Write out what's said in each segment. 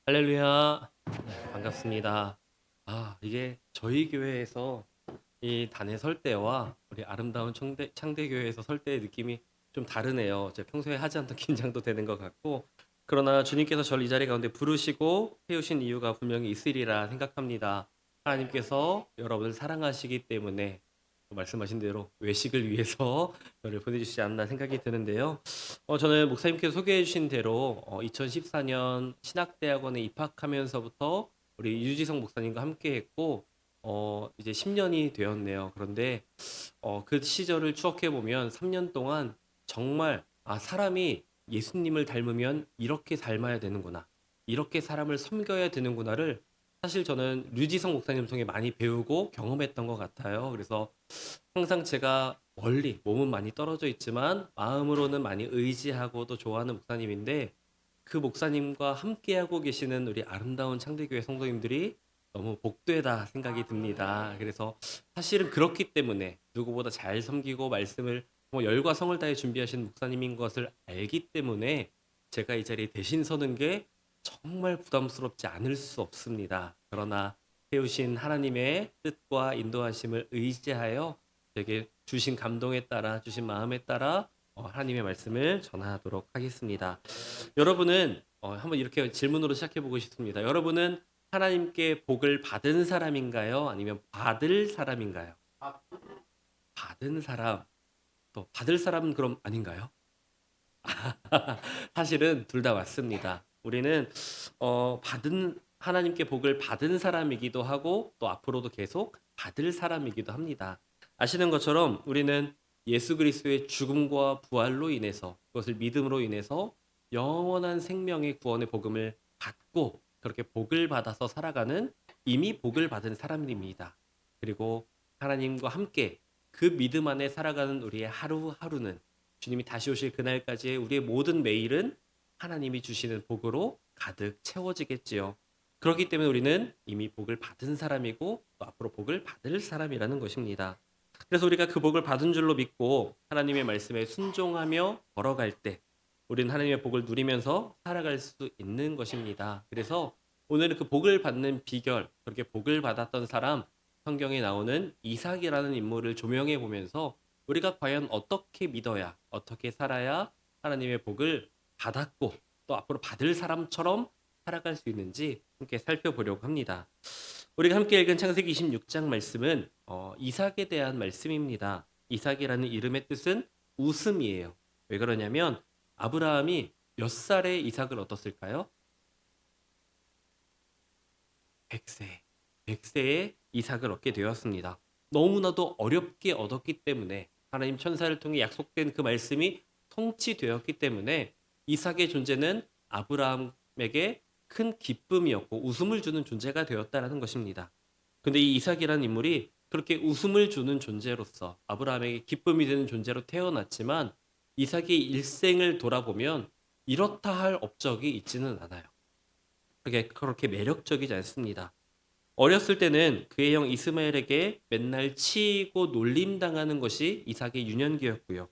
할렐루야. 네, 반갑습니다. 이게 저희 교회에서 이 단에 설 때와 우리 아름다운 창대교회에서 설 때의 느낌이 좀 다르네요. 제가 평소에 하지 않던 긴장도 되는 것 같고, 그러나 주님께서 저를 이 자리 가운데 부르시고 세우신 이유가 분명히 있으리라 생각합니다. 하나님께서 여러분을 사랑하시기 때문에 말씀하신 대로 외식을 위해서 저를 보내주시지 않나 생각이 드는데요. 저는 목사님께서 소개해 주신 대로 2014년 신학대학원에 입학하면서부터 우리 유지성 목사님과 함께 했고, 이제 10년이 되었네요. 그런데 그 시절을 추억해 보면 3년 동안 정말 사람이 예수님을 닮으면 이렇게 닮아야 되는구나. 이렇게 사람을 섬겨야 되는구나를 사실 저는 류지성 목사님 통해 많이 배우고 경험했던 것 같아요. 그래서 항상 제가 멀리 몸은 많이 떨어져 있지만 마음으로는 많이 의지하고 또 좋아하는 목사님인데, 그 목사님과 함께하고 계시는 우리 아름다운 창대교회 성도님들이 너무 복되다 생각이 듭니다. 그래서 사실은 그렇기 때문에 누구보다 잘 섬기고 말씀을 열과 성을 다해 준비하신 목사님인 것을 알기 때문에 제가 이 자리에 대신 서는 게 정말 부담스럽지 않을 수 없습니다. 그러나 세우신 하나님의 뜻과 인도하심을 의지하여 제게 주신 감동에 따라 주신 마음에 따라 하나님의 말씀을 전하도록 하겠습니다. 여러분은 한번 이렇게 질문으로 시작해 보고 싶습니다. 여러분은 하나님께 복을 받은 사람인가요? 아니면 받을 사람인가요? 받은 사람. 또 받을 사람은 그럼 아닌가요? 사실은 둘 다 맞습니다. 우리는 받은 하나님께 복을 받은 사람이기도 하고 또 앞으로도 계속 받을 사람이기도 합니다. 아시는 것처럼 우리는 예수 그리스도의 죽음과 부활로 인해서, 그것을 믿음으로 인해서 영원한 생명의 구원의 복음을 받고 그렇게 복을 받아서 살아가는 이미 복을 받은 사람입니다. 그리고 하나님과 함께 그 믿음 안에 살아가는 우리의 하루하루는 주님이 다시 오실 그날까지의 우리의 모든 매일은 하나님이 주시는 복으로 가득 채워지겠지요. 그렇기 때문에 우리는 이미 복을 받은 사람이고 또 앞으로 복을 받을 사람이라는 것입니다. 그래서 우리가 그 복을 받은 줄로 믿고 하나님의 말씀에 순종하며 걸어갈 때 우리는 하나님의 복을 누리면서 살아갈 수 있는 것입니다. 그래서 오늘은 그 복을 받는 비결, 그렇게 복을 받았던 사람, 성경에 나오는 이삭이라는 인물을 조명해 보면서 우리가 과연 어떻게 믿어야, 어떻게 살아야 하나님의 복을 받았고 또 앞으로 받을 사람처럼 살아갈 수 있는지 함께 살펴보려고 합니다. 우리가 함께 읽은 창세기 26장 말씀은 이삭에 대한 말씀입니다. 이삭이라는 이름의 뜻은 웃음이에요. 왜 그러냐면 아브라함이 몇 살에 이삭을 얻었을까요? 100세. 100세에 이삭을 얻게 되었습니다. 너무나도 어렵게 얻었기 때문에 하나님 천사를 통해 약속된 그 말씀이 성취되었기 때문에 이삭의 존재는 아브라함에게 큰 기쁨이었고 웃음을 주는 존재가 되었다라는 것입니다. 근데 이 이삭이라는 인물이 그렇게 웃음을 주는 존재로서 아브라함에게 기쁨이 되는 존재로 태어났지만 이삭의 일생을 돌아보면 이렇다 할 업적이 있지는 않아요. 그렇게 매력적이지 않습니다. 어렸을 때는 그의 형 이스마엘에게 맨날 치이고 놀림당하는 것이 이삭의 유년기였고요.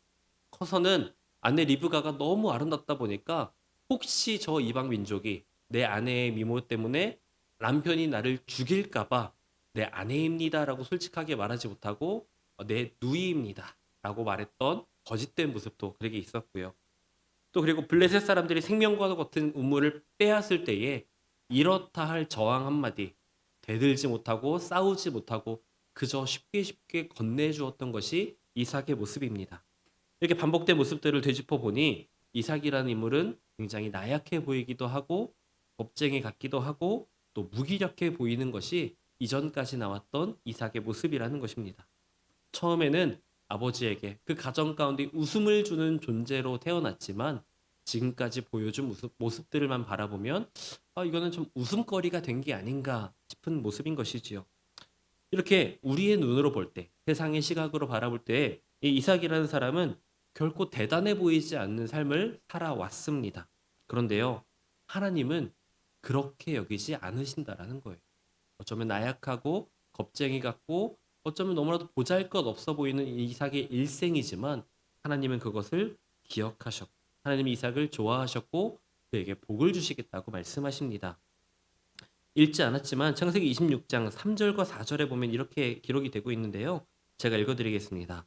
커서는 아내 리브가가 너무 아름답다 보니까 혹시 저 이방 민족이 내 아내의 미모 때문에 남편이 나를 죽일까봐 내 아내입니다라고 솔직하게 말하지 못하고 내 누이입니다라고 말했던 거짓된 모습도 그에게 있었고요. 또 그리고 블레셋 사람들이 생명과도 같은 우물을 빼앗을 때에 이렇다 할 저항 한마디, 대들지 못하고 싸우지 못하고 그저 쉽게 쉽게 건네주었던 것이 이삭의 모습입니다. 이렇게 반복된 모습들을 되짚어 보니 이삭이라는 인물은 굉장히 나약해 보이기도 하고 겁쟁이 같기도 하고 또 무기력해 보이는 것이 이전까지 나왔던 이삭의 모습이라는 것입니다. 처음에는 아버지에게 그 가정 가운데 웃음을 주는 존재로 태어났지만 지금까지 보여준 모습들만 바라보면 이거는 좀 웃음거리가 된 게 아닌가 싶은 모습인 것이지요. 이렇게 우리의 눈으로 볼 때, 세상의 시각으로 바라볼 때 이 이삭이라는 사람은 결코 대단해 보이지 않는 삶을 살아왔습니다. 그런데요, 하나님은 그렇게 여기지 않으신다라는 거예요. 어쩌면 나약하고 겁쟁이 같고 어쩌면 너무나도 보잘것없어 보이는 이삭의 일생이지만 하나님은 그것을 기억하셨고 하나님이 이삭을 좋아하셨고 그에게 복을 주시겠다고 말씀하십니다. 읽지 않았지만 창세기 26장 3절과 4절에 보면 이렇게 기록이 되고 있는데요. 제가 읽어드리겠습니다.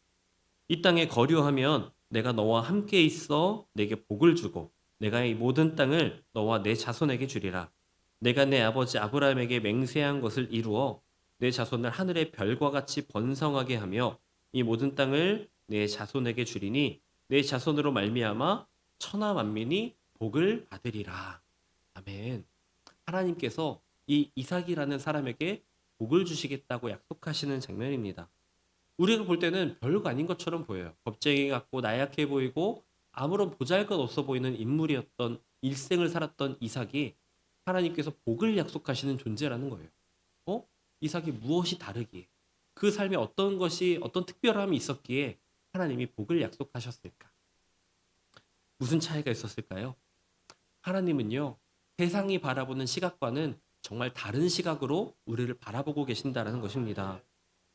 이 땅에 거류하면 내가 너와 함께 있어 내게 복을 주고 내가 이 모든 땅을 너와 내 자손에게 주리라. 내가 내 아버지 아브라함에게 맹세한 것을 이루어 내 자손을 하늘의 별과 같이 번성하게 하며 이 모든 땅을 내 자손에게 주리니 내 자손으로 말미암아 천하 만민이 복을 받으리라. 아멘. 하나님께서 이 이삭이라는 사람에게 복을 주시겠다고 약속하시는 장면입니다. 우리가 볼 때는 별거 아닌 것처럼 보여요. 겁쟁이 같고 나약해 보이고 아무런 보잘것없어 보이는 인물이었던 일생을 살았던 이삭이 하나님께서 복을 약속하시는 존재라는 거예요. 이삭이 무엇이 다르기에 그 삶에 어떤 것이 어떤 특별함이 있었기에 하나님이 복을 약속하셨을까? 무슨 차이가 있었을까요? 하나님은요, 세상이 바라보는 시각과는 정말 다른 시각으로 우리를 바라보고 계신다는 것입니다.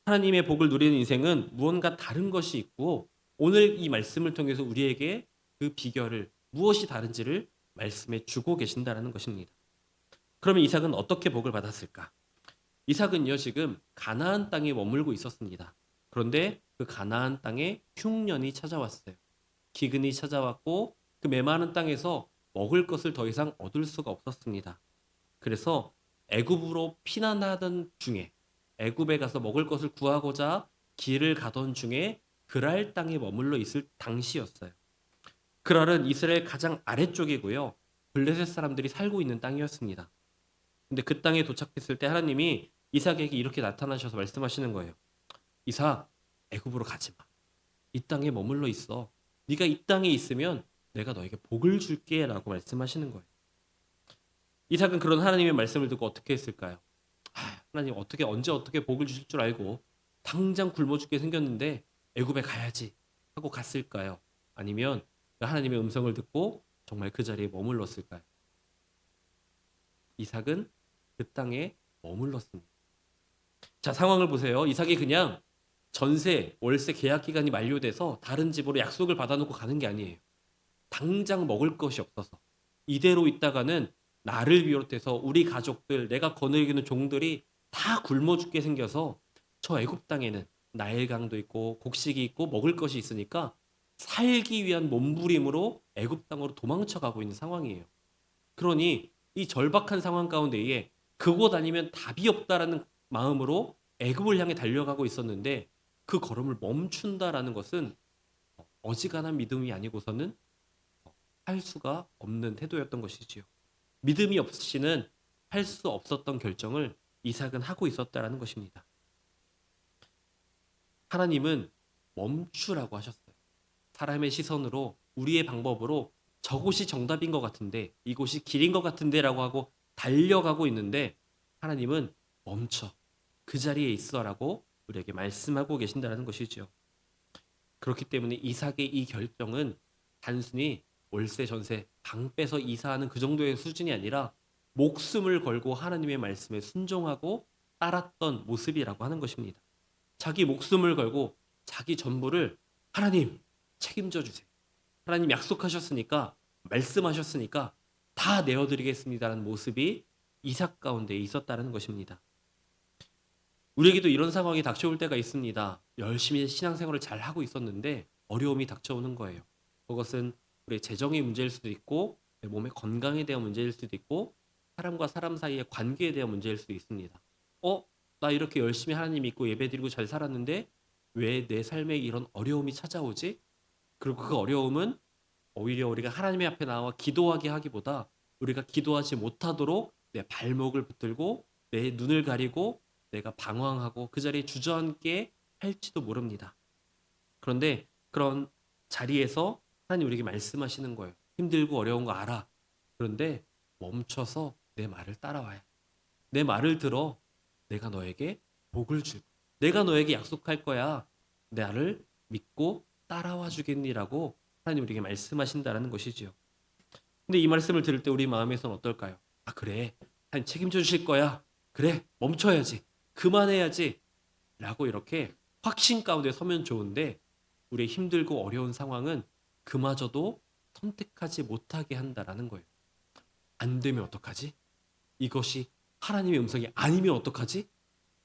하나님의 복을 누리는 인생은 무언가 다른 것이 있고 오늘 이 말씀을 통해서 우리에게 그 비결을 무엇이 다른지를 말씀해 주고 계신다는 것입니다. 그러면 이삭은 어떻게 복을 받았을까? 이삭은요 지금 가나안 땅에 머물고 있었습니다. 그런데 그 가나안 땅에 흉년이 찾아왔어요. 기근이 찾아왔고 그 메마른 땅에서 먹을 것을 더 이상 얻을 수가 없었습니다. 그래서 애굽으로 피난하던 중에 애굽에 가서 먹을 것을 구하고자 길을 가던 중에 그랄 땅에 머물러 있을 당시였어요. 그랄은 이스라엘 가장 아래쪽이고요. 블레셋 사람들이 살고 있는 땅이었습니다. 근데 그 땅에 도착했을 때 하나님이 이삭에게 이렇게 나타나셔서 말씀하시는 거예요. 이삭, 애굽으로 가지 마. 이 땅에 머물러 있어. 네가 이 땅에 있으면 내가 너에게 복을 줄게라고 말씀하시는 거예요. 이삭은 그런 하나님의 말씀을 듣고 어떻게 했을까요? 하나님 언제 어떻게 복을 주실 줄 알고 당장 굶어 죽게 생겼는데 애굽에 가야지 하고 갔을까요? 아니면 하나님의 음성을 듣고 정말 그 자리에 머물렀을까요? 이삭은 그 땅에 머물렀습니다. 자, 상황을 보세요. 이삭이 그냥 전세, 월세 계약 기간이 만료돼서 다른 집으로 약속을 받아놓고 가는 게 아니에요. 당장 먹을 것이 없어서 이대로 있다가는 나를 비롯해서 우리 가족들, 내가 거느리는 종들이 다 굶어 죽게 생겨서 저 애굽 땅에는 나일강도 있고 곡식이 있고 먹을 것이 있으니까 살기 위한 몸부림으로 애굽 땅으로 도망쳐 가고 있는 상황이에요. 그러니 이 절박한 상황 가운데에 그곳 아니면 답이 없다라는 마음으로 애굽을 향해 달려가고 있었는데 그 걸음을 멈춘다라는 것은 어지간한 믿음이 아니고서는 할 수가 없는 태도였던 것이지요. 믿음이 없이는 할 수 없었던 결정을 이삭은 하고 있었다라는 것입니다. 하나님은 멈추라고 하셨어요. 사람의 시선으로 우리의 방법으로 저곳이 정답인 것 같은데 이곳이 길인 것 같은데라고 하고 달려가고 있는데 하나님은 멈춰 그 자리에 있어라고 우리에게 말씀하고 계신다는 것이죠. 그렇기 때문에 이삭의 이 결정은 단순히 월세 전세 방 빼서 이사하는 그 정도의 수준이 아니라 목숨을 걸고 하나님의 말씀에 순종하고 따랐던 모습이라고 하는 것입니다. 자기 목숨을 걸고 자기 전부를 하나님 책임져 주세요. 하나님 약속하셨으니까 말씀하셨으니까 다 내어드리겠습니다라는 모습이 이삭 가운데 있었다는 것입니다. 우리에게도 이런 상황이 닥쳐올 때가 있습니다. 열심히 신앙생활을 잘 하고 있었는데 어려움이 닥쳐오는 거예요. 그것은 우리의 재정의 문제일 수도 있고 내 몸의 건강에 대한 문제일 수도 있고 사람과 사람 사이의 관계에 대한 문제일 수도 있습니다. 나 이렇게 열심히 하나님 믿고 예배드리고 잘 살았는데 왜 내 삶에 이런 어려움이 찾아오지? 그리고 그 어려움은 오히려 우리가 하나님의 앞에 나와 기도하게 하기보다 우리가 기도하지 못하도록 내 발목을 붙들고 내 눈을 가리고 내가 방황하고 그 자리에 주저앉게 할지도 모릅니다. 그런데 그런 자리에서 하나님 우리에게 말씀하시는 거예요. 힘들고 어려운 거 알아. 그런데 멈춰서 내 말을 따라와야. 내 말을 들어 내가 너에게 복을 줄 거야. 내가 너에게 약속할 거야. 나를 믿고 따라와 주겠니라고 하나님 우리에게 말씀하신다는 것이지요. 근데 이 말씀을 들을 때 우리 마음에서는 어떨까요? 그래. 하나님 책임져 주실 거야. 그래. 멈춰야지. 그만해야지. 라고 이렇게 확신 가운데 서면 좋은데 우리의 힘들고 어려운 상황은 그마저도 선택하지 못하게 한다라는 거예요. 안 되면 어떡하지? 이것이 하나님의 음성이 아니면 어떡하지?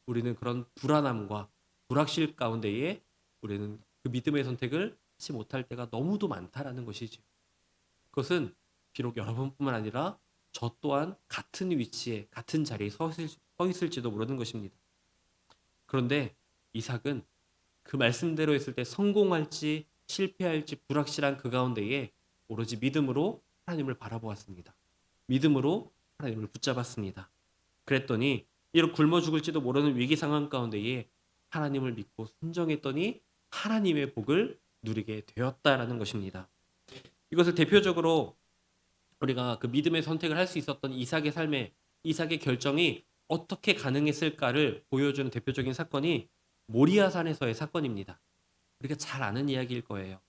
우리는 그런 불안함과 불확실 가운데에 우리는 그 믿음의 선택을 하지 못할 때가 너무도 많다라는 것이죠. 그것은 비록 여러분뿐만 아니라 저 또한 같은 위치에 같은 자리에 서 있을지도 모르는 것입니다. 그런데 이삭은 그 말씀대로 했을 때 성공할지 실패할지 불확실한 그 가운데에 오로지 믿음으로 하나님을 바라보았습니다. 믿음으로 하나님을 붙잡았습니다. 그랬더니 이런 굶어 죽을지도 모르는 위기 상황 가운데에 하나님을 믿고 순종했더니 하나님의 복을 누리게 되었다라는 것입니다. 이것을 대표적으로 우리가 그 믿음의 선택을 할 수 있었던 이삭의 삶에 이삭의 결정이 어떻게 가능했을까를 보여주는 대표적인 사건이 모리아산에서의 사건입니다. 우리가 잘 아는 이야기일 거예요.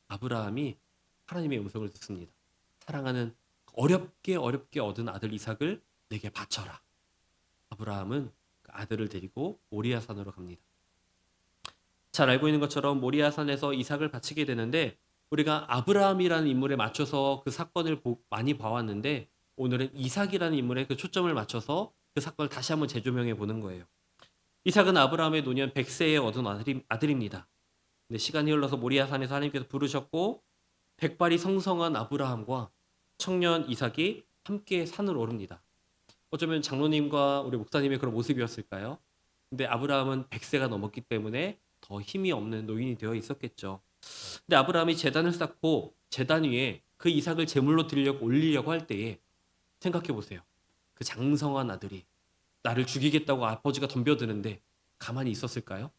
아브라함이 하나님의 음성을 듣습니다. 사랑하는 어렵게 얻은 아들 이삭을 내게 바쳐라. 아브라함은 그 아들을 데리고 모리아산으로 갑니다. 잘 알고 있는 것처럼 모리아산에서 이삭을 바치게 되는데 우리가 아브라함이라는 인물에 맞춰서 그 사건을 많이 봐왔는데 오늘은 이삭이라는 인물에 그 초점을 맞춰서 그 사건을 다시 한번 재조명해 보는 거예요. 이삭은 아브라함의 노년 100세에 얻은 아들입니다. 근데 시간이 흘러서 모리아산에서 하나님께서 부르셨고 백발이 성성한 아브라함과 청년 이삭이 함께 산을 오릅니다. 어쩌면 장로님과 우리 목사님의 그런 모습이었을까요? 근데 아브라함은 100세가 넘었기 때문에 더 힘이 없는 노인이 되어 있었겠죠. 근데 아브라함이 제단을 쌓고 제단 위에 그 이삭을 제물로 드리려고 올리려고 할 때에 생각해 보세요. 그 장성한 아들이 나를 죽이겠다고 아버지가 덤벼드는데 가만히 있었을까요?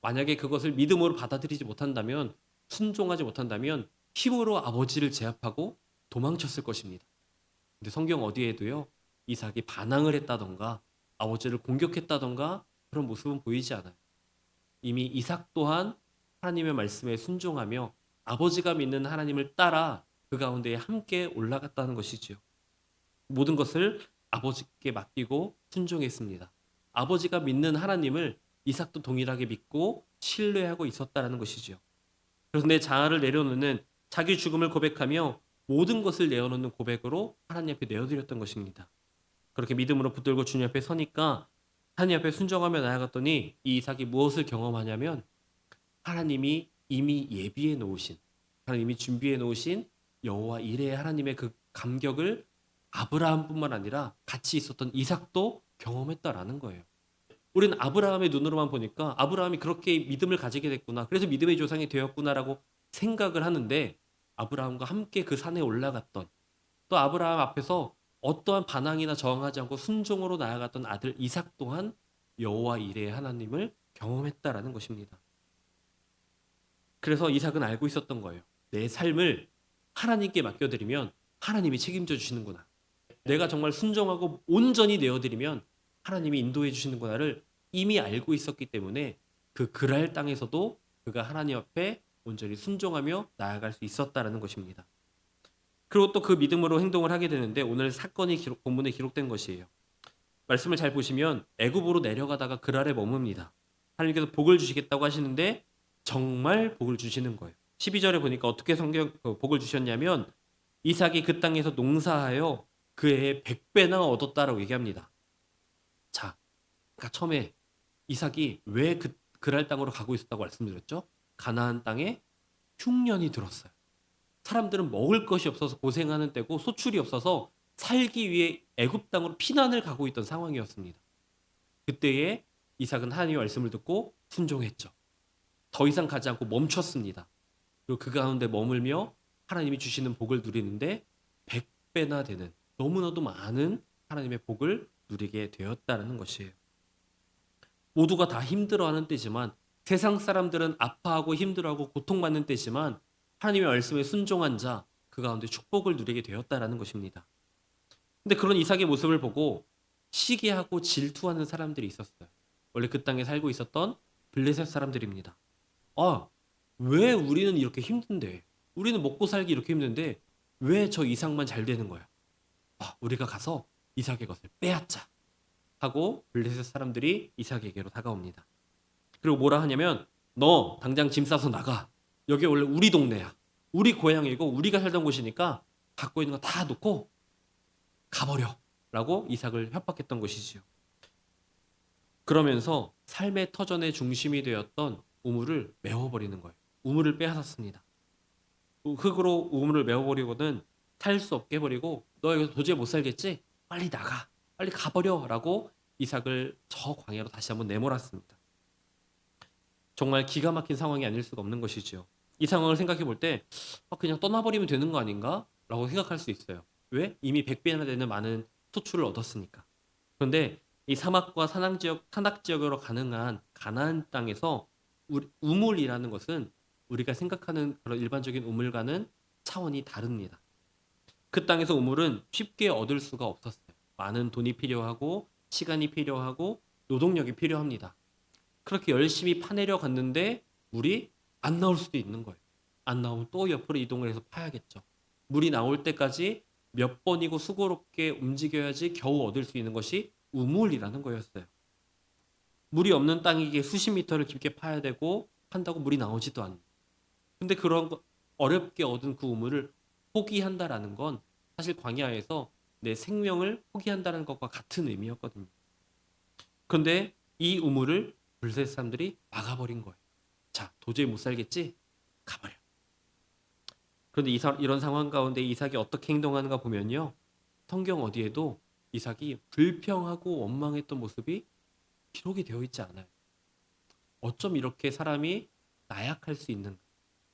만약에 그것을 믿음으로 받아들이지 못한다면 순종하지 못한다면 힘으로 아버지를 제압하고 도망쳤을 것입니다. 근데 성경 어디에도요. 이삭이 반항을 했다던가 아버지를 공격했다던가 그런 모습은 보이지 않아요. 이미 이삭 또한 하나님의 말씀에 순종하며 아버지가 믿는 하나님을 따라 그 가운데에 함께 올라갔다는 것이지요. 모든 것을 아버지께 맡기고 순종했습니다. 아버지가 믿는 하나님을 이삭도 동일하게 믿고 신뢰하고 있었다는 것이지요. 그런데 자아를 내려놓는 자기 죽음을 고백하며 모든 것을 내어놓는 고백으로 하나님 앞에 내어드렸던 것입니다. 그렇게 믿음으로 붙들고 주님 앞에 서니까 하나님 앞에 순종하며 나아갔더니 이 이삭이 무엇을 경험하냐면 하나님이 이미 예비해 놓으신 하나님이 준비해 놓으신 여호와 이레의 하나님의 그 감격을 아브라함뿐만 아니라 같이 있었던 이삭도 경험했다라는 거예요. 우리는 아브라함의 눈으로만 보니까 아브라함이 그렇게 믿음을 가지게 됐구나. 그래서 믿음의 조상이 되었구나라고 생각을 하는데 아브라함과 함께 그 산에 올라갔던 또 아브라함 앞에서 어떠한 반항이나 저항하지 않고 순종으로 나아갔던 아들 이삭 또한 여호와 이레의 하나님을 경험했다라는 것입니다. 그래서 이삭은 알고 있었던 거예요. 내 삶을 하나님께 맡겨드리면 하나님이 책임져 주시는구나. 내가 정말 순종하고 온전히 내어드리면 하나님이 인도해 주시는구나를 이미 알고 있었기 때문에 그 그랄 땅에서도 그가 하나님 앞에 온전히 순종하며 나아갈 수 있었다라는 것입니다. 그리고 또 그 믿음으로 행동을 하게 되는데 오늘 사건이 본문에 기록된 것이에요. 말씀을 잘 보시면 애굽으로 내려가다가 그랄에 머뭅니다. 하나님께서 복을 주시겠다고 하시는데 정말 복을 주시는 거예요. 12절에 보니까 어떻게 복을 주셨냐면 이삭이 그 땅에서 농사하여 그 해에 100배나 얻었다라고 얘기합니다. 자, 그러니까 처음에 이삭이 왜 그랄 땅으로 가고 있었다고 말씀드렸죠? 가나안 땅에 흉년이 들었어요. 사람들은 먹을 것이 없어서 고생하는 때고 소출이 없어서 살기 위해 애굽 땅으로 피난을 가고 있던 상황이었습니다. 그때에 이삭은 하나님의 말씀을 듣고 순종했죠. 더 이상 가지 않고 멈췄습니다. 그리고 그 가운데 머물며 하나님이 주시는 복을 누리는데 100배나 되는 너무나도 많은 하나님의 복을 누리게 되었다는 것이에요. 모두가 다 힘들어하는 때지만 세상 사람들은 아파하고 힘들어하고 고통받는 때지만 하나님의 말씀에 순종한 자 그 가운데 축복을 누리게 되었다는 것입니다. 근데 그런 이삭의 모습을 보고 시기하고 질투하는 사람들이 있었어요. 원래 그 땅에 살고 있었던 블레셋 사람들입니다. 왜 우리는 이렇게 힘든데 우리는 먹고 살기 이렇게 힘든데 왜 저 이삭만 잘 되는 거야? 우리가 가서 이삭의 것을 빼앗자 하고 블레셋 사람들이 이삭에게로 다가옵니다. 그리고 뭐라 하냐면 너 당장 짐 싸서 나가. 여기 원래 우리 동네야. 우리 고향이고 우리가 살던 곳이니까 갖고 있는 거 다 놓고 가버려. 라고 이삭을 협박했던 것이지요. 그러면서 삶의 터전의 중심이 되었던 우물을 메워버리는 거예요. 우물을 빼앗았습니다. 흙으로 우물을 메워버리고는 살 수 없게 해버리고 너 여기서 도저히 못 살겠지? 빨리 나가. 빨리 가버려. 라고 이삭을 저 광야로 다시 한번 내몰았습니다. 정말 기가 막힌 상황이 아닐 수가 없는 것이지요. 이 상황을 생각해 볼 때 그냥 떠나버리면 되는 거 아닌가? 라고 생각할 수 있어요. 왜? 이미 100배나 되는 많은 소출을 얻었으니까. 그런데 이 사막과 산악 지역으로 가능한 가나안 땅에서 우물이라는 것은 우리가 생각하는 그런 일반적인 우물과는 차원이 다릅니다. 그 땅에서 우물은 쉽게 얻을 수가 없었어요. 많은 돈이 필요하고 시간이 필요하고 노동력이 필요합니다. 그렇게 열심히 파내려 갔는데 물이 안 나올 수도 있는 거예요. 안 나오면 또 옆으로 이동을 해서 파야겠죠. 물이 나올 때까지 몇 번이고 수고롭게 움직여야지 겨우 얻을 수 있는 것이 우물이라는 거였어요. 물이 없는 땅이기에 수십 미터를 깊게 파야 되고 판다고 물이 나오지도 않는. 근데 그런 어렵게 얻은 그 우물을 포기한다라는 건 사실 광야에서 내 생명을 포기한다는 것과 같은 의미였거든요. 그런데 이 우물을 블레셋 사람들이 막아버린 거예요. 자, 도저히 못 살겠지? 가버려. 그런데 이런 상황 가운데 이삭이 어떻게 행동하는가 보면요. 성경 어디에도 이삭이 불평하고 원망했던 모습이 기록이 되어 있지 않아요. 어쩜 이렇게 사람이 나약할 수 있는가?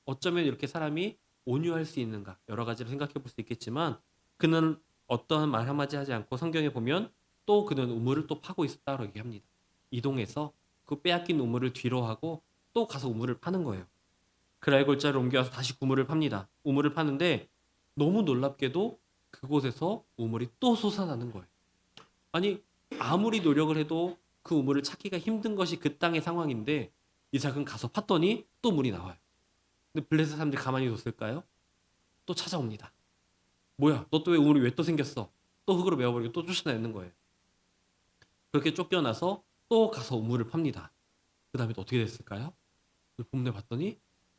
어쩌면 이렇게 사람이 온유할 수 있는가? 여러 가지를 생각해 볼 수 있겠지만 그는 어떠한 말 한마디 하지 않고 성경에 보면 또 그는 우물을 또 파고 있었다고 얘기합니다. 이동해서 그 빼앗긴 우물을 뒤로 하고 또 가서 우물을 파는 거예요. 그랄 골짜기를 옮겨와서 다시 우물을 팝니다. 우물을 파는데 너무 놀랍게도 그곳에서 우물이 또 솟아나는 거예요. 아니 아무리 노력을 해도 그 우물을 찾기가 힘든 것이 그 땅의 상황인데 이삭은 가서 팠더니 또 물이 나와요. 근데 블레셋 사람들이 가만히 뒀을까요? 또 찾아옵니다. 뭐야 너 또 왜 우물이 왜 또 생겼어? 또 흙으로 메워버리고 또 쫓아내는 거예요. 그렇게 쫓겨나서 또 가서 우물을 팝니다. 그 다음에 또 어떻게 됐을까요? 봄내 봤더니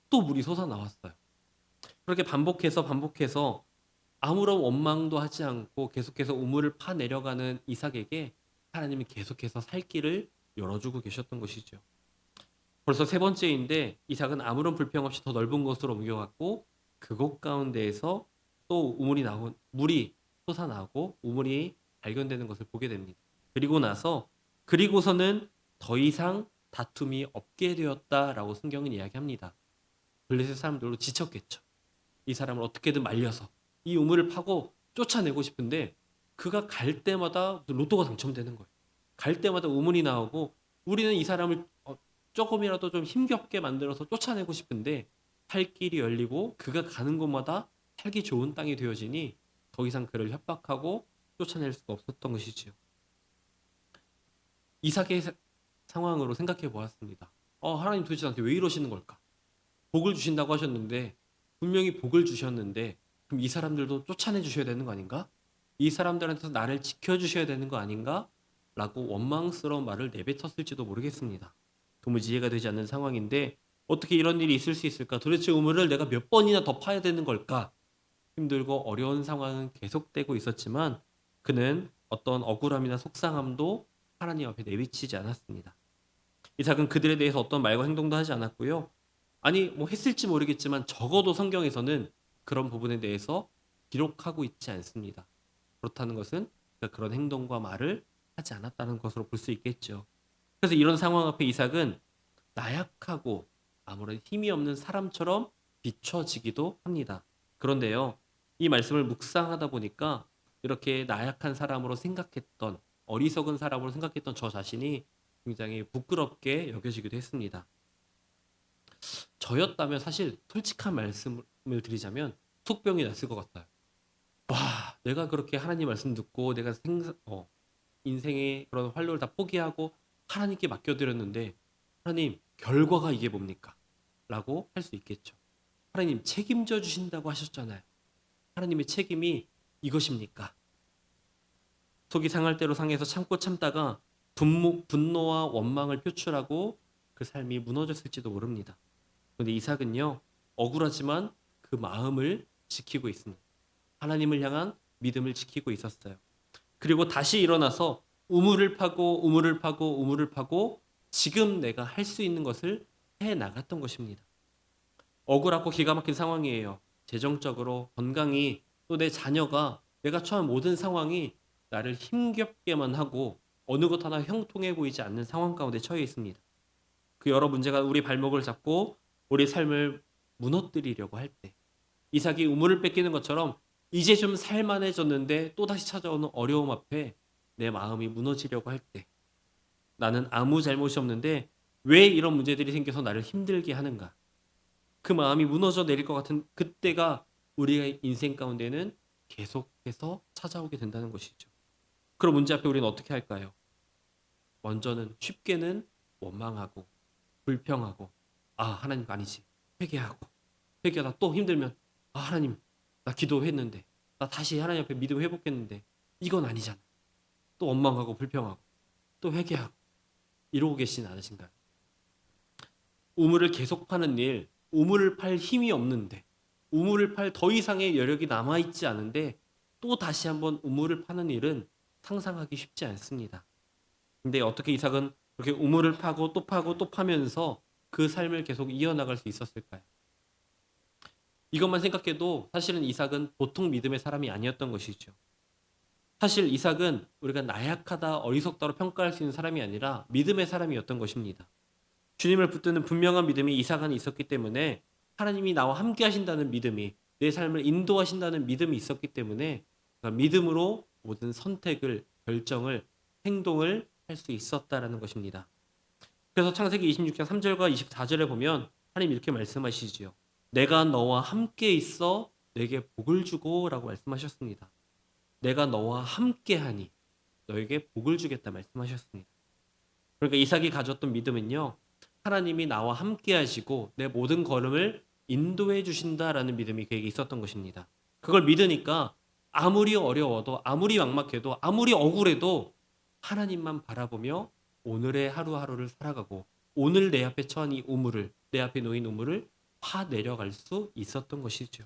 또 물이 솟아나왔어요. 그렇게 반복해서 아무런 원망도 하지 않고 계속해서 우물을 파 내려가는 이삭에게 하나님이 계속해서 살 길을 열어주고 계셨던 것이죠. 벌써 세 번째인데 이삭은 아무런 불평 없이 더 넓은 곳으로 옮겨갔고 그곳 가운데에서 또 물이 솟아나고 우물이 발견되는 것을 보게 됩니다. 그리고서는 더 이상 다툼이 없게 되었다라고 성경은 이야기합니다. 블레셋 사람들로 지쳤겠죠. 이 사람을 어떻게든 말려서 이 우물을 파고 쫓아내고 싶은데 그가 갈 때마다 로또가 당첨되는 거예요. 갈 때마다 우물이 나오고 우리는 이 사람을 조금이라도 좀 힘겹게 만들어서 쫓아내고 싶은데 살 길이 열리고 그가 가는 곳마다 살기 좋은 땅이 되어지니 더 이상 그를 협박하고 쫓아낼 수가 없었던 것이지요. 이삭의 상황으로 생각해 보았습니다. 하나님 도대체 나한테 왜 이러시는 걸까? 복을 주신다고 하셨는데 분명히 복을 주셨는데 그럼 이 사람들도 쫓아내 주셔야 되는 거 아닌가? 이 사람들한테서 나를 지켜주셔야 되는 거 아닌가? 라고 원망스러운 말을 내뱉었을지도 모르겠습니다. 도무지 이해가 되지 않는 상황인데 어떻게 이런 일이 있을 수 있을까? 도대체 우물을 내가 몇 번이나 더 파야 되는 걸까? 힘들고 어려운 상황은 계속되고 있었지만 그는 어떤 억울함이나 속상함도 하나님 앞에 내비치지 않았습니다. 이삭은 그들에 대해서 어떤 말과 행동도 하지 않았고요. 아니 뭐 했을지 모르겠지만 적어도 성경에서는 그런 부분에 대해서 기록하고 있지 않습니다. 그렇다는 것은 그가 그런 행동과 말을 하지 않았다는 것으로 볼 수 있겠죠. 그래서 이런 상황 앞에 이삭은 나약하고 아무런 힘이 없는 사람처럼 비춰지기도 합니다. 그런데요, 이 말씀을 묵상하다 보니까 이렇게 나약한 사람으로 생각했던 어리석은 사람으로 생각했던 저 자신이 굉장히 부끄럽게 여겨지기도 했습니다. 저였다면 사실 솔직한 말씀을 드리자면 속병이 났을 것 같아요. 와, 내가 그렇게 하나님 말씀 듣고 내가 인생의 그런 활로를 다 포기하고 하나님께 맡겨드렸는데 하나님 결과가 이게 뭡니까? 라고 할 수 있겠죠. 하나님 책임져 주신다고 하셨잖아요. 하나님의 책임이 이것입니까? 속이 상할 대로 상해서 참고 참다가 분노와 원망을 표출하고 그 삶이 무너졌을지도 모릅니다. 그런데 이삭은요, 억울하지만 그 마음을 지키고 있습니다. 하나님을 향한 믿음을 지키고 있었어요. 그리고 다시 일어나서 우물을 파고 우물을 파고 우물을 파고 지금 내가 할 수 있는 것을 해 나갔던 것입니다. 억울하고 기가 막힌 상황이에요. 재정적으로, 건강이, 또 내 자녀가, 내가 처한 모든 상황이 나를 힘겹게만 하고 어느 것 하나 형통해 보이지 않는 상황 가운데 처해 있습니다. 그 여러 문제가 우리 발목을 잡고 우리 삶을 무너뜨리려고 할 때, 이삭이 우물을 뺏기는 것처럼 이제 좀 살만해졌는데 또다시 찾아오는 어려움 앞에 내 마음이 무너지려고 할 때, 나는 아무 잘못이 없는데 왜 이런 문제들이 생겨서 나를 힘들게 하는가? 그 마음이 무너져 내릴 것 같은 그때가 우리의 인생 가운데는 계속해서 찾아오게 된다는 것이죠. 그런 문제 앞에 우리는 어떻게 할까요? 먼저는 쉽게는 원망하고 불평하고, 아 하나님 아니지, 회개하고, 회개하다 또 힘들면, 아 하나님 나 기도했는데, 나 다시 하나님 앞에 믿음 회복했는데 이건 아니잖아. 또 원망하고 불평하고 또 회개하고, 이러고 계시진 않으신가요? 우물을 계속 파는 일, 우물을 팔 힘이 없는데, 우물을 팔 더 이상의 여력이 남아있지 않은데 또 다시 한번 우물을 파는 일은 상상하기 쉽지 않습니다. 근데 어떻게 이삭은 그렇게 우물을 파고 또 파고 또 파면서 그 삶을 계속 이어나갈 수 있었을까요? 이것만 생각해도 사실은 이삭은 보통 믿음의 사람이 아니었던 것이죠. 사실 이삭은 우리가 나약하다, 어리석다로 평가할 수 있는 사람이 아니라 믿음의 사람이었던 것입니다. 주님을 붙드는 분명한 믿음이 이삭 안에 있었기 때문에, 하나님이 나와 함께 하신다는 믿음이, 내 삶을 인도하신다는 믿음이 있었기 때문에 그가 믿음으로 모든 선택을, 결정을, 행동을 할 수 있었다라는 것입니다. 그래서 창세기 26장 3절과 24절에 보면 하나님 이렇게 말씀하시지요. 내가 너와 함께 있어 내게 복을 주고라고 말씀하셨습니다. 내가 너와 함께하니 너에게 복을 주겠다 말씀하셨습니다. 그러니까 이삭이 가졌던 믿음은요, 하나님이 나와 함께 하시고 내 모든 걸음을 인도해 주신다라는 믿음이 그에게 있었던 것입니다. 그걸 믿으니까 아무리 어려워도, 아무리 막막해도, 아무리 억울해도 하나님만 바라보며 오늘의 하루하루를 살아가고, 오늘 내 앞에 처한 이 우물을, 내 앞에 놓인 우물을 파 내려갈 수 있었던 것이죠.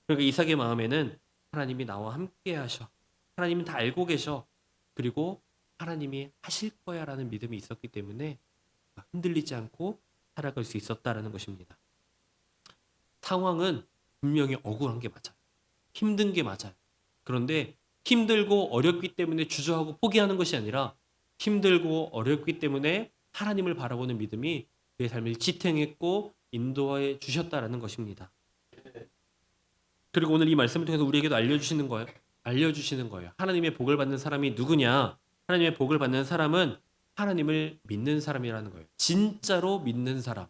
그러니까 이삭의 마음에는 하나님이 나와 함께 하셔, 하나님은 다 알고 계셔, 그리고 하나님이 하실 거야라는 믿음이 있었기 때문에 흔들리지 않고 살아갈 수 있었다라는 것입니다. 상황은 분명히 억울한 게 맞아요. 힘든 게 맞아요. 그런데 힘들고 어렵기 때문에 주저하고 포기하는 것이 아니라, 힘들고 어렵기 때문에 하나님을 바라보는 믿음이 내 삶을 지탱했고 인도해 주셨다라는 것입니다. 그리고 오늘 이 말씀을 통해서 우리에게도 알려주시는 거예요. 하나님의 복을 받는 사람이 누구냐? 하나님의 복을 받는 사람은 하나님을 믿는 사람이라는 거예요. 진짜로 믿는 사람.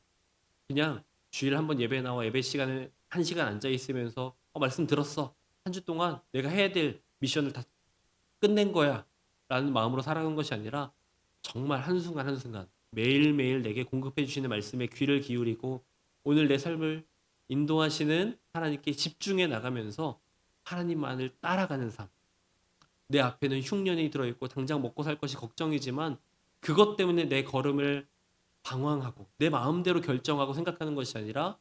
그냥 주일 한번 예배 나와 예배 시간에 1시간 앉아 있으면서 말씀 들었어. 한 주 동안 내가 해야 될 미션을 다 끝낸 거야. 라는 마음으로 살아가는 것이 아니라, 정말 한순간 한순간 매일매일 내게 공급해 주시는 말씀에 귀를 기울이고 오늘 내 삶을 인도하시는 하나님께 집중해 나가면서 하나님만을 따라가는 삶. 내 앞에는 흉년이 들어있고 당장 먹고 살 것이 걱정이지만 그것 때문에 내 걸음을 방황하고 내 마음대로 결정하고 생각하는 것이 아니라,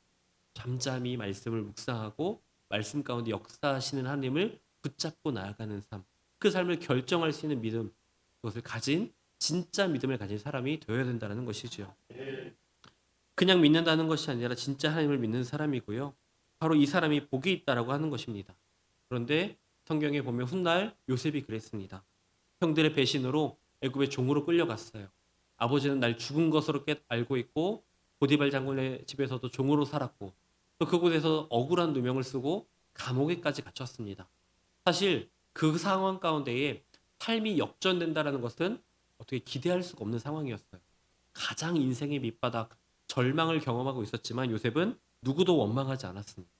잠잠히 말씀을 묵상하고 말씀 가운데 역사하시는 하나님을 붙잡고 나아가는 삶. 그 삶을 결정할 수 있는 믿음, 그것을 가진, 진짜 믿음을 가진 사람이 되어야 된다는 것이죠. 그냥 믿는다는 것이 아니라 진짜 하나님을 믿는 사람이고요. 바로 이 사람이 복이 있다라고 하는 것입니다. 그런데 성경에 보면 훗날 요셉이 그랬습니다. 형들의 배신으로 애굽의 종으로 끌려갔어요. 아버지는 날 죽은 것으로 알고 있고 보디발 장군의 집에서도 종으로 살았고, 또 그곳에서 억울한 누명을 쓰고 감옥에까지 갇혔습니다. 사실 그 상황 가운데에 삶이 역전된다라는 것은 어떻게 기대할 수가 없는 상황이었어요. 가장 인생의 밑바닥, 절망을 경험하고 있었지만 요셉은 누구도 원망하지 않았습니다.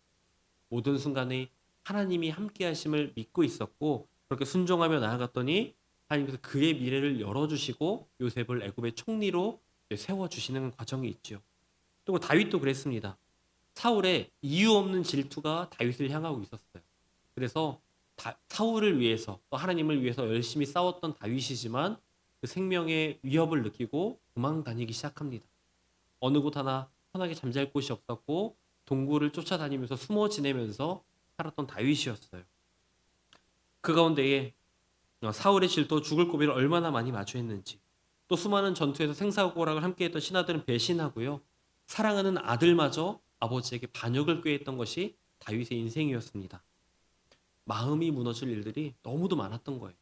모든 순간에 하나님이 함께 하심을 믿고 있었고, 그렇게 순종하며 나아갔더니 하나님께서 그의 미래를 열어주시고 요셉을 애굽의 총리로 세워주시는 과정이 있죠. 또 다윗도 그랬습니다. 사울의 이유 없는 질투가 다윗을 향하고 있었어요. 그래서 사울을 위해서, 또 하나님을 위해서 열심히 싸웠던 다윗이지만 그 생명의 위협을 느끼고 도망 다니기 시작합니다. 어느 곳 하나 편하게 잠잘 곳이 없었고 동굴을 쫓아다니면서 숨어 지내면서 살았던 다윗이었어요. 그 가운데에 사울의 질투 죽을 고비를 얼마나 많이 마주했는지, 또 수많은 전투에서 생사고락을 함께했던 신하들은 배신하고요. 사랑하는 아들마저 아버지에게 반역을 꾀했던 것이 다윗의 인생이었습니다. 마음이 무너질 일들이 너무도 많았던 거예요.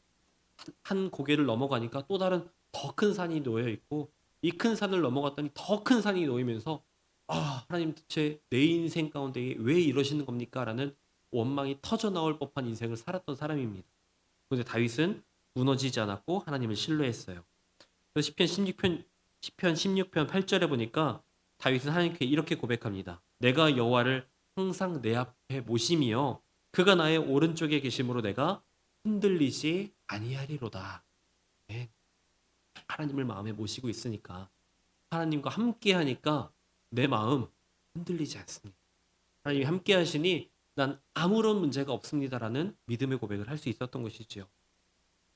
한 고개를 넘어가니까 또 다른 더 큰 산이 놓여 있고, 이 큰 산을 넘어갔더니 더 큰 산이 놓이면서 하나님 대체 내 인생 가운데 왜 이러시는 겁니까? 라는 원망이 터져 나올 법한 인생을 살았던 사람입니다. 그런데 다윗은 무너지지 않았고 하나님을 신뢰했어요. 그래서 시편 16편 8절에 보니까 다윗은 하나님께 이렇게 고백합니다. 내가 여호와를 항상 내 앞에 모심이여 그가 나의 오른쪽에 계심으로 내가 흔들리지 아니하리로다. 네. 하나님을 마음에 모시고 있으니까, 하나님과 함께 하니까 내 마음 흔들리지 않습니다. 하나님이 함께 하시니 난 아무런 문제가 없습니다라는 믿음의 고백을 할 수 있었던 것이지요.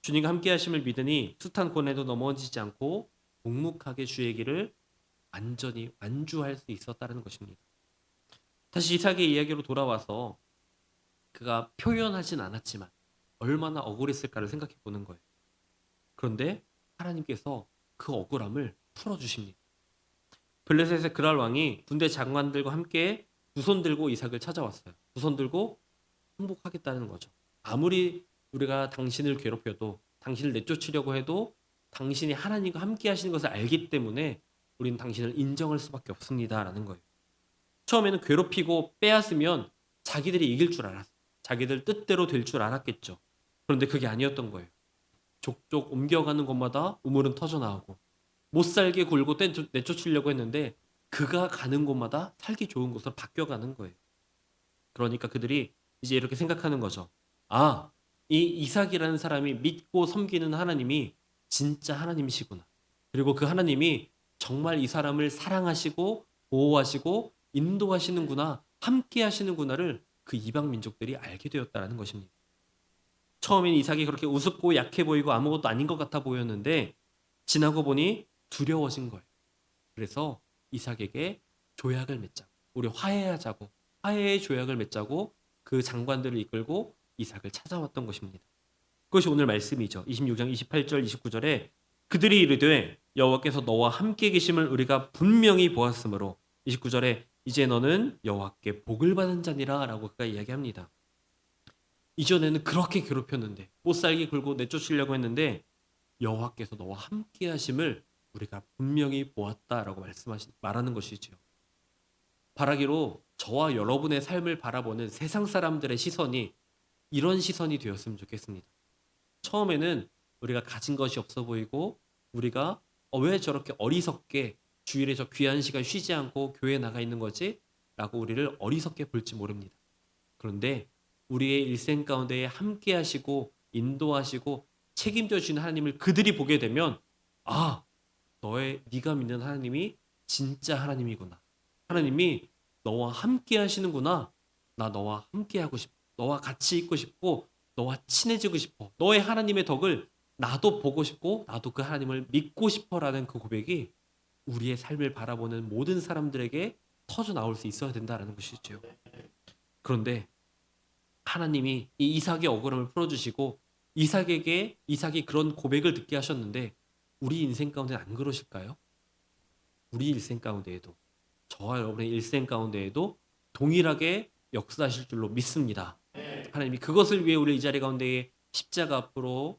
주님과 함께 하심을 믿으니 숱한 고난에도 넘어지지 않고 묵묵하게 주의 길을 완전히 완주할 수 있었다는 것입니다. 다시 이삭의 이야기로 돌아와서 그가 표현하진 않았지만 얼마나 억울했을까를 생각해 보는 거예요. 그런데 하나님께서 그 억울함을 풀어주십니다. 블레셋의 그랄 왕이 군대 장관들과 함께 두 손 들고 이삭을 찾아왔어요. 두 손 들고 항복하겠다는 거죠. 아무리 우리가 당신을 괴롭혀도, 당신을 내쫓으려고 해도 당신이 하나님과 함께 하시는 것을 알기 때문에 우리는 당신을 인정할 수밖에 없습니다라는 거예요. 처음에는 괴롭히고 빼앗으면 자기들이 이길 줄 알았어요. 자기들 뜻대로 될 줄 알았겠죠. 그런데 그게 아니었던 거예요. 족족 옮겨가는 곳마다 우물은 터져 나오고, 못 살게 굴고 내쫓으려고 했는데 그가 가는 곳마다 살기 좋은 곳으로 바뀌어가는 거예요. 그러니까 그들이 이제 이렇게 생각하는 거죠. 이 이삭이라는 사람이 믿고 섬기는 하나님이 진짜 하나님이시구나. 그리고 그 하나님이 정말 이 사람을 사랑하시고 보호하시고 인도하시는구나, 함께 하시는구나를 그 이방 민족들이 알게 되었다는 것입니다. 처음엔 이삭이 그렇게 우습고 약해 보이고 아무것도 아닌 것 같아 보였는데 지나고 보니 두려워진 거예요. 그래서 이삭에게 조약을 맺자고, 우리 화해하자고, 화해의 조약을 맺자고 그 장관들을 이끌고 이삭을 찾아왔던 것입니다. 그것이 오늘 말씀이죠. 26장 28절 29절에 그들이 이르되 여호와께서 너와 함께 계심을 우리가 분명히 보았으므로, 29절에 이제 너는 여호와께 복을 받은 자니라 라고 그가 이야기합니다. 이전에는 그렇게 괴롭혔는데, 못살게 굴고 내쫓으려고 했는데 여호와께서 너와 함께 하심을 우리가 분명히 보았다라고 말하는 것이지요. 바라기로 저와 여러분의 삶을 바라보는 세상 사람들의 시선이 이런 시선이 되었으면 좋겠습니다. 처음에는 우리가 가진 것이 없어 보이고, 우리가 왜 저렇게 어리석게 주일에 저 귀한 시간 쉬지 않고 교회에 나가 있는 거지? 라고 우리를 어리석게 볼지 모릅니다. 그런데 우리의 일생 가운데 함께 하시고 인도하시고 책임져 주시는 하나님을 그들이 보게 되면, 네가 믿는 하나님이 진짜 하나님이구나. 하나님이 너와 함께 하시는구나. 나 너와 함께 하고 싶어. 너와 같이 있고 싶고 너와 친해지고 싶어. 너의 하나님의 덕을 나도 보고 싶고 나도 그 하나님을 믿고 싶어라는 그 고백이 우리의 삶을 바라보는 모든 사람들에게 터져 나올 수 있어야 된다는 것이죠. 그런데 하나님이 이 이삭의 억울함을 풀어주시고 이삭이 그런 고백을 듣게 하셨는데 우리 인생 가운데는 안 그러실까요? 우리 일생 가운데에도, 저와 여러분의 일생 가운데에도 동일하게 역사하실 줄로 믿습니다. 하나님이 그것을 위해 우리 이 자리 가운데에 십자가 앞으로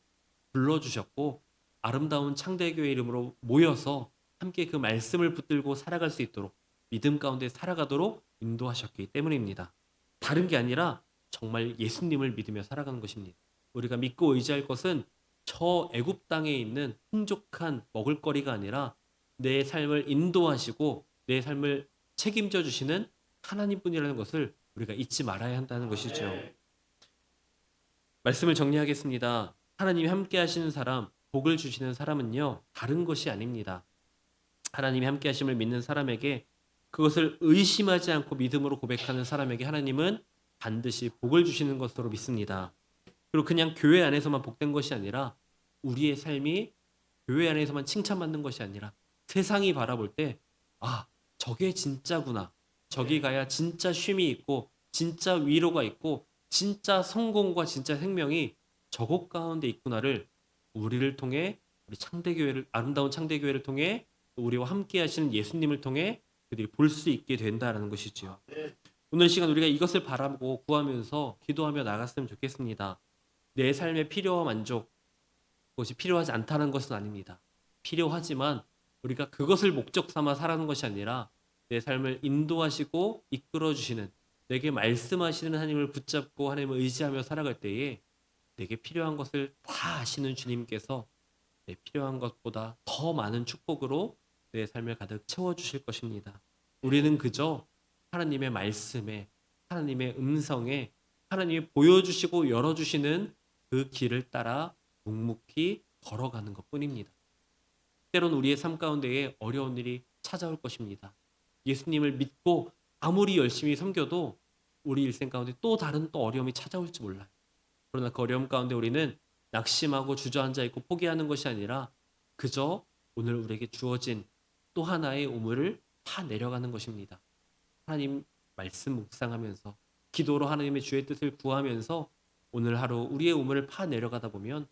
불러주셨고 아름다운 창대교회 이름으로 모여서 함께 그 말씀을 붙들고 살아갈 수 있도록, 믿음 가운데 살아가도록 인도하셨기 때문입니다. 다른 게 아니라 정말 예수님을 믿으며 살아가는 것입니다. 우리가 믿고 의지할 것은 저 애굽 땅에 있는 풍족한 먹을거리가 아니라 내 삶을 인도하시고 내 삶을 책임져 주시는 하나님뿐이라는 것을 우리가 잊지 말아야 한다는 것이죠. 말씀을 정리하겠습니다. 하나님이 함께 하시는 사람, 복을 주시는 사람은요, 다른 것이 아닙니다. 하나님이 함께 하심을 믿는 사람에게, 그것을 의심하지 않고 믿음으로 고백하는 사람에게 하나님은 반드시 복을 주시는 것으로 믿습니다. 그리고 그냥 교회 안에서만 복된 것이 아니라 우리의 삶이 교회 안에서만 칭찬받는 것이 아니라 세상이 바라볼 때 저게 진짜구나. 저기 가야 진짜 쉼이 있고 진짜 위로가 있고 진짜 성공과 진짜 생명이 저곳 가운데 있구나를 우리를 통해 우리 창대교회를 아름다운 창대교회를 통해 또 우리와 함께 하시는 예수님을 통해 그들이 볼 수 있게 된다라는 것이지요. 오늘 시간 우리가 이것을 바라보고 구하면서 기도하며 나갔으면 좋겠습니다. 내 삶의 필요와 만족, 그것이 필요하지 않다는 것은 아닙니다. 필요하지만 우리가 그것을 목적 삼아 살아가는 것이 아니라 내 삶을 인도하시고 이끌어 주시는, 내게 말씀하시는 하나님을 붙잡고 하나님을 의지하며 살아갈 때에 내게 필요한 것을 다 아시는 주님께서 내 필요한 것보다 더 많은 축복으로 내 삶을 가득 채워주실 것입니다. 우리는 그저 하나님의 말씀에, 하나님의 음성에, 하나님이 보여주시고 열어주시는 그 길을 따라 묵묵히 걸어가는 것뿐입니다. 때론 우리의 삶 가운데에 어려운 일이 찾아올 것입니다. 예수님을 믿고 아무리 열심히 섬겨도 우리 일생 가운데 또 다른 또 어려움이 찾아올지 몰라요. 그러나 그 어려움 가운데 우리는 낙심하고 주저앉아 있고 포기하는 것이 아니라 그저 오늘 우리에게 주어진 또 하나의 우물을 파 내려가는 것입니다. 하나님 말씀 묵상하면서 기도로 하나님의 주의 뜻을 구하면서 오늘 하루 우리의 우물을 파 내려가다 보면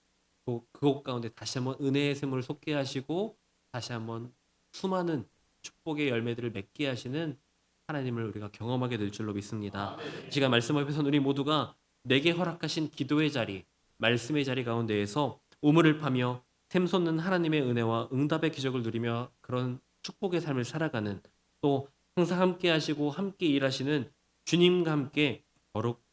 그곳 가운데 다시 한번 은혜의 샘을 솟게 하시고 다시 한번 수많은 축복의 열매들을 맺게 하시는 하나님을 우리가 경험하게 될 줄로 믿습니다. 이 시간 말씀 앞에서 우리 모두가 내게 허락하신 기도의 자리, 말씀의 자리 가운데에서 우물을 파며 샘 솟는 하나님의 은혜와 응답의 기적을 누리며 그런 축복의 삶을 살아가는, 또 항상 함께 하시고 함께 일하시는 주님과 함께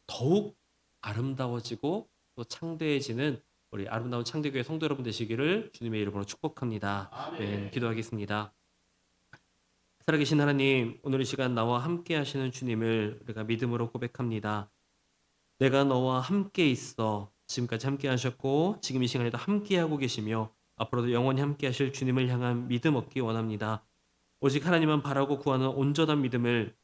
더욱 아름다워지고 또 창대해지는 우리 아름다운 창대교회 성도 여러분 되시기를 주님의 이름으로 축복합니다. 네, 기도하겠습니다. 살아계신 하나님, 오늘 이 시간 나와 함께 하시는 주님을 우리가 믿음으로 고백합니다. 내가 너와 함께 있어. 지금까지 함께 하셨고 지금 이 시간에도 함께 하고 계시며 앞으로도 영원히 함께 하실 주님을 향한 믿음 얻기 원합니다. 오직 하나님만 바라고 구하는 온전한 믿음을,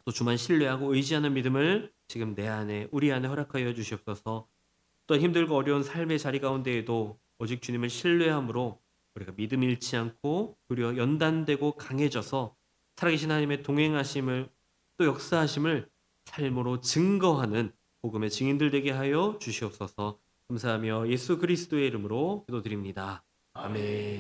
또 주만 신뢰하고 의지하는 믿음을 지금 내 안에 우리 안에 허락하여 주시옵소서. 또 힘들고 어려운 삶의 자리 가운데에도 오직 주님을 신뢰함으로 우리가 믿음 잃지 않고 도리어 연단되고 강해져서 살아계신 하나님의 동행하심을, 또 역사하심을 삶으로 증거하는 복음의 증인들 되게 하여 주시옵소서. 감사하며 예수 그리스도의 이름으로 기도드립니다. 아멘.